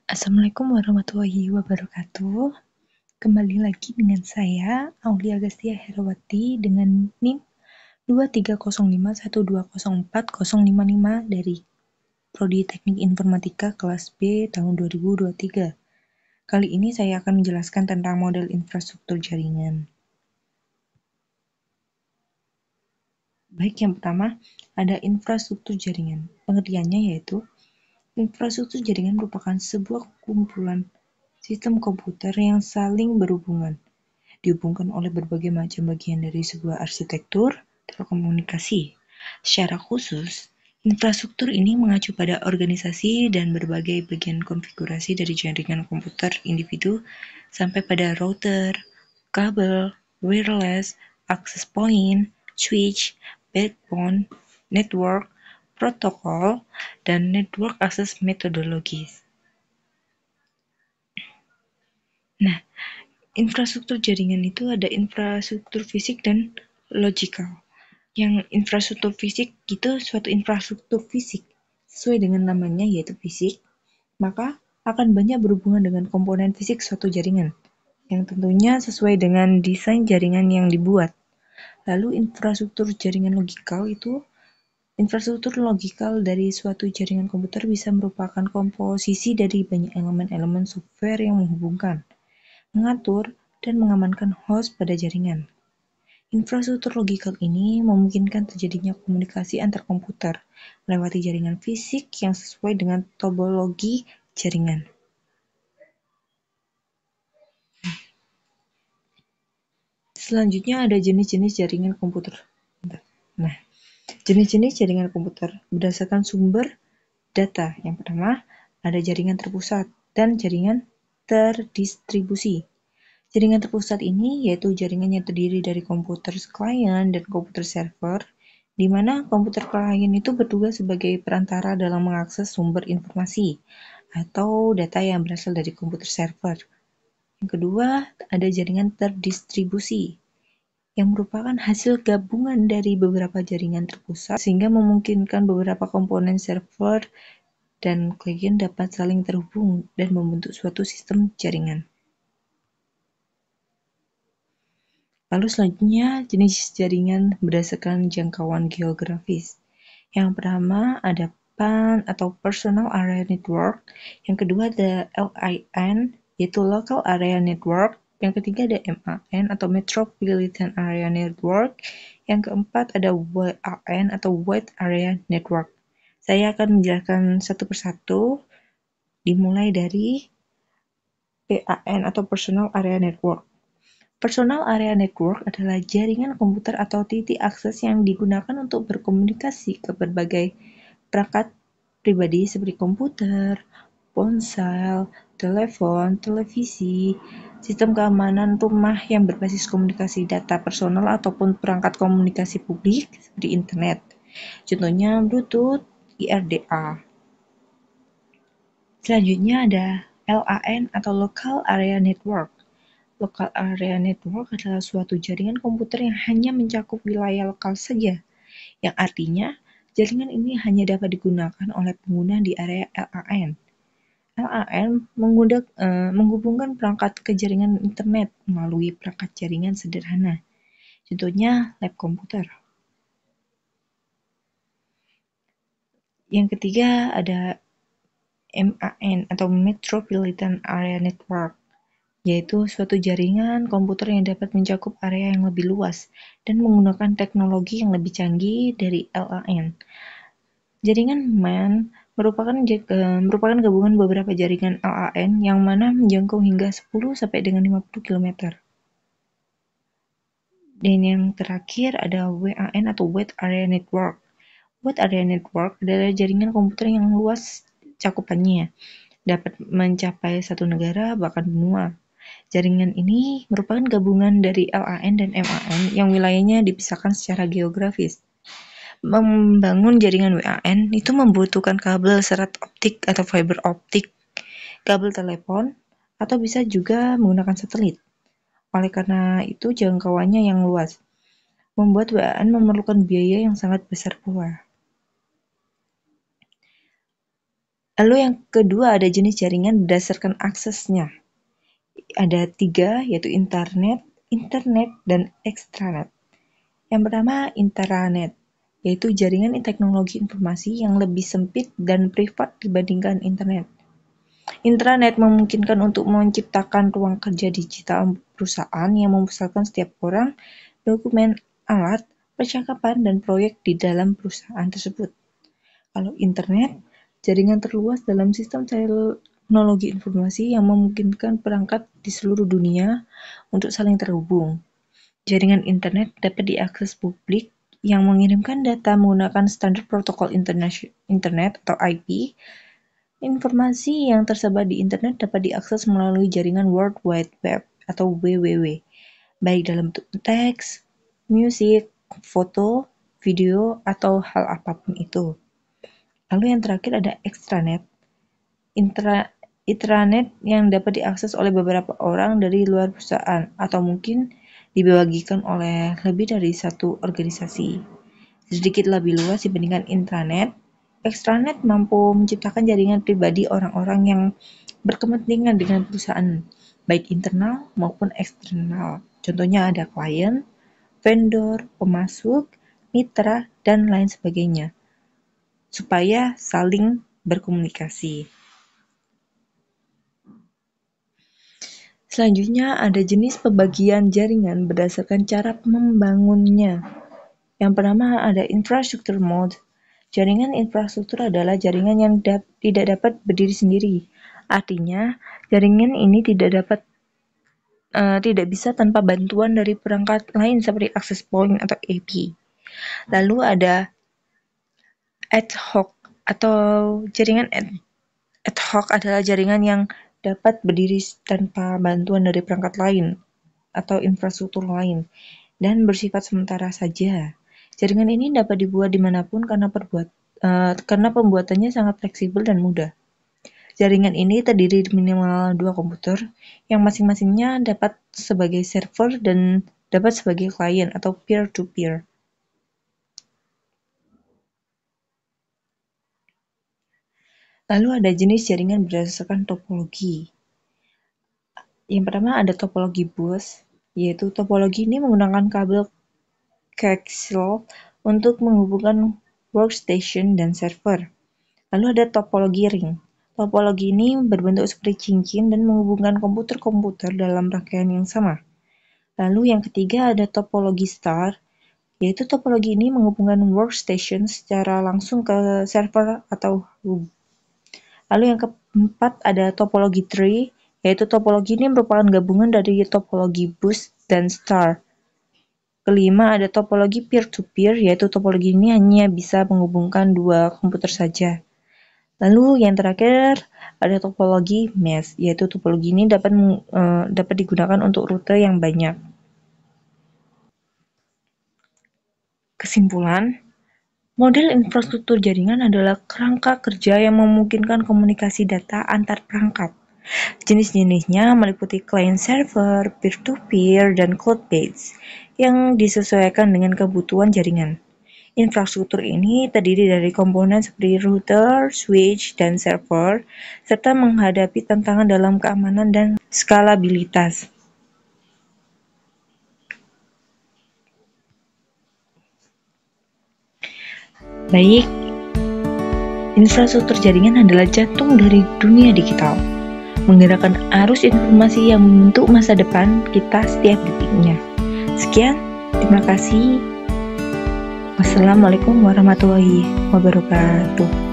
Assalamualaikum warahmatullahi wabarakatuh. Kembali lagi dengan saya, Aulia Agustia Herawati, dengan NIM 23051204055 dari Prodi Teknik Informatika kelas B tahun 2023. Kali ini saya akan menjelaskan tentang model infrastruktur jaringan. Baik, yang pertama ada infrastruktur jaringan. Pengertiannya yaitu infrastruktur jaringan merupakan sebuah kumpulan sistem komputer yang saling berhubungan, dihubungkan oleh berbagai macam bagian dari sebuah arsitektur telekomunikasi. Secara khusus, infrastruktur ini mengacu pada organisasi dan berbagai bagian konfigurasi dari jaringan komputer individu sampai pada router, kabel, wireless, access point, switch, backbone, network, protokol, dan network access methodologies. Nah, infrastruktur jaringan itu ada infrastruktur fisik dan logikal. Yang infrastruktur fisik itu suatu infrastruktur fisik sesuai dengan namanya yaitu fisik, maka akan banyak berhubungan dengan komponen fisik suatu jaringan yang tentunya sesuai dengan desain jaringan yang dibuat. Lalu infrastruktur jaringan logikal itu infrastruktur logikal dari suatu jaringan komputer bisa merupakan komposisi dari banyak elemen-elemen software yang menghubungkan, mengatur, dan mengamankan host pada jaringan. Infrastruktur logikal ini memungkinkan terjadinya komunikasi antar komputer melewati jaringan fisik yang sesuai dengan topologi jaringan. Selanjutnya ada jenis-jenis jaringan komputer. Nah, jenis-jenis jaringan komputer berdasarkan sumber data. Yang pertama, ada jaringan terpusat dan jaringan terdistribusi. Jaringan terpusat ini yaitu jaringan yang terdiri dari komputer klien dan komputer server, di mana komputer klien itu bertugas sebagai perantara dalam mengakses sumber informasi atau data yang berasal dari komputer server. Yang kedua, ada jaringan terdistribusi, yang merupakan hasil gabungan dari beberapa jaringan terpusat sehingga memungkinkan beberapa komponen server dan klien dapat saling terhubung dan membentuk suatu sistem jaringan. Lalu selanjutnya jenis jaringan berdasarkan jangkauan geografis. Yang pertama ada PAN atau Personal Area Network. Yang kedua ada LAN yaitu Local Area Network. Yang ketiga ada MAN atau Metropolitan Area Network. Yang keempat ada WAN atau Wide Area Network. Saya akan menjelaskan satu persatu, dimulai dari PAN atau Personal Area Network. Personal Area Network adalah jaringan komputer atau titik akses yang digunakan untuk berkomunikasi ke berbagai perangkat pribadi seperti komputer, ponsel, telepon, televisi, sistem keamanan rumah yang berbasis komunikasi data personal ataupun perangkat komunikasi publik seperti internet. Contohnya Bluetooth, IRDA. Selanjutnya ada LAN atau Local Area Network. Local Area Network adalah suatu jaringan komputer yang hanya mencakup wilayah lokal saja, yang artinya jaringan ini hanya dapat digunakan oleh pengguna di area LAN. LAN menghubungkan perangkat ke jaringan internet melalui perangkat jaringan sederhana, contohnya lab komputer. Yang ketiga ada MAN atau Metropolitan Area Network, yaitu suatu jaringan komputer yang dapat mencakup area yang lebih luas dan menggunakan teknologi yang lebih canggih dari LAN. Jaringan MAN merupakan gabungan beberapa jaringan LAN yang mana menjangkau hingga 10 sampai dengan 50 km. Dan yang terakhir ada WAN atau Wide Area Network. Wide Area Network adalah jaringan komputer yang luas cakupannya, dapat mencapai satu negara bahkan benua. Jaringan ini merupakan gabungan dari LAN dan MAN yang wilayahnya dipisahkan secara geografis. Membangun jaringan WAN itu membutuhkan kabel serat optik atau fiber optik, kabel telepon, atau bisa juga menggunakan satelit. Oleh karena itu jangkauannya yang luas, membuat WAN memerlukan biaya yang sangat besar pula. Lalu yang kedua ada jenis jaringan berdasarkan aksesnya. Ada 3, yaitu internet, dan extranet. Yang pertama, intranet, yaitu jaringan teknologi informasi yang lebih sempit dan privat dibandingkan internet. Intranet memungkinkan untuk menciptakan ruang kerja digital perusahaan yang memusatkan setiap orang, dokumen, alat, percakapan, dan proyek di dalam perusahaan tersebut. Kalau internet, jaringan terluas dalam sistem teknologi informasi yang memungkinkan perangkat di seluruh dunia untuk saling terhubung. Jaringan internet dapat diakses publik yang mengirimkan data menggunakan standar protokol internet atau IP. Informasi yang tersebar di internet dapat diakses melalui jaringan World Wide Web atau WWW, baik dalam bentuk teks, musik, foto, video, atau hal apapun itu. Lalu yang terakhir ada extranet. Intranet yang dapat diakses oleh beberapa orang dari luar perusahaan atau mungkin dibagikan oleh lebih dari satu organisasi. Sedikit lebih luas dibandingkan intranet, extranet mampu menciptakan jaringan pribadi orang-orang yang berkepentingan dengan perusahaan, baik internal maupun eksternal. Contohnya ada klien, vendor, pemasok, mitra, dan lain sebagainya, supaya saling berkomunikasi. Selanjutnya ada jenis pembagian jaringan berdasarkan cara membangunnya. Yang pertama ada infrastructure mode. Jaringan infrastruktur adalah jaringan yang tidak dapat berdiri sendiri. Artinya, jaringan ini tidak bisa tanpa bantuan dari perangkat lain seperti access point atau AP. Lalu ada ad hoc atau jaringan ad hoc adalah jaringan yang dapat berdiri tanpa bantuan dari perangkat lain atau infrastruktur lain dan bersifat sementara saja. Jaringan ini dapat dibuat dimanapun karena pembuatannya sangat fleksibel dan mudah. Jaringan ini terdiri minimal 2 komputer yang masing-masingnya dapat sebagai server dan dapat sebagai klien atau peer-to-peer. Lalu ada jenis jaringan berdasarkan topologi. Yang pertama ada topologi bus, yaitu topologi ini menggunakan kabel coaxial untuk menghubungkan workstation dan server. Lalu ada topologi ring. Topologi ini berbentuk seperti cincin dan menghubungkan komputer-komputer dalam rangkaian yang sama. Lalu yang ketiga ada topologi star, yaitu topologi ini menghubungkan workstation secara langsung ke server atau hub. Lalu yang keempat ada topologi tree, yaitu topologi ini merupakan gabungan dari topologi bus dan star. Kelima ada topologi peer-to-peer, yaitu topologi ini hanya bisa menghubungkan 2 komputer saja. Lalu yang terakhir ada topologi mesh, yaitu topologi ini dapat digunakan untuk rute yang banyak. Kesimpulan, model infrastruktur jaringan adalah kerangka kerja yang memungkinkan komunikasi data antar perangkat. Jenis-jenisnya meliputi client server, peer-to-peer, dan cloud-based yang disesuaikan dengan kebutuhan jaringan. Infrastruktur ini terdiri dari komponen seperti router, switch, dan server, serta menghadapi tantangan dalam keamanan dan skalabilitas. Baik, infrastruktur jaringan adalah jantung dari dunia digital, menggerakkan arus informasi yang membentuk masa depan kita setiap detiknya. Sekian, terima kasih. Wassalamualaikum warahmatullahi wabarakatuh.